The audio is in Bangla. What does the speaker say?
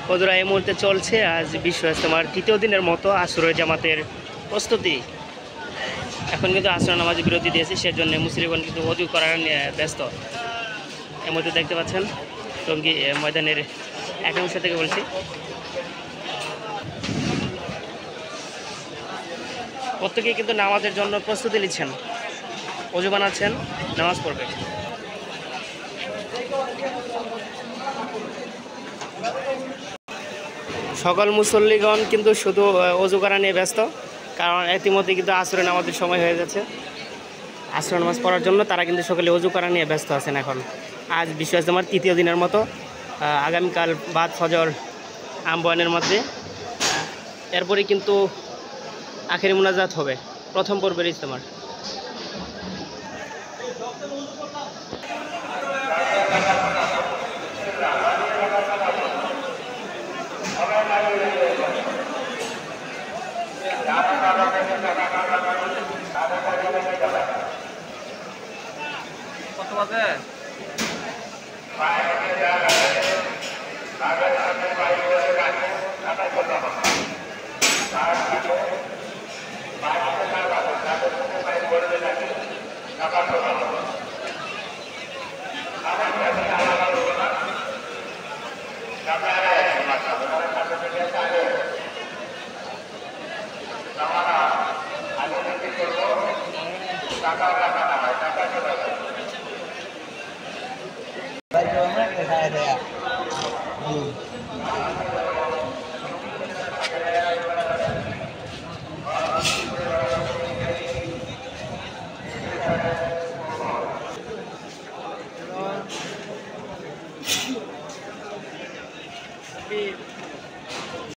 বন্ধুরা এই মুহূর্তে চলছে আজ বিশ্ব ইজতেমার তৃতীয় দিনের মতো আসরের জামাতের প্রস্তুতি। এখন কিন্তু আসর নামাজ বিরতি দিয়েছে, সেজন্য মুসলিমগণ কিন্তু ওযু করার নিয়ে ব্যস্ত। এই মুহূর্তে দেখতে পাচ্ছেন টঙ্গী ময়দানের এক অংশ থেকে বলছি। প্রত্যেকেই কিন্তু নামাজের জন্য প্রস্তুতি নিচ্ছেন, ওযু বানাচ্ছেন, নামাজ পড়বে। সকল মুসল্লিগণ কিন্তু শুধু ওযু করা নিয়ে ব্যস্ত, কারণ ইতিমধ্যে কিন্তু আসরের নামাজের সময় হয়ে যাচ্ছে। আসরের নামাজ পড়ার জন্য তারা কিন্তু সকলে ওযু করা নিয়ে ব্যস্ত আছেন। এখন আজ বিশ্ব ইজতেমার তৃতীয় দিনের মতো আগামীকাল বাদ ফজর আমবয়ানের মধ্যে এরপরে কিন্তু আখেরি মুনাজাত হবে প্রথম পর্বের ইজতেমার। কত বাজে?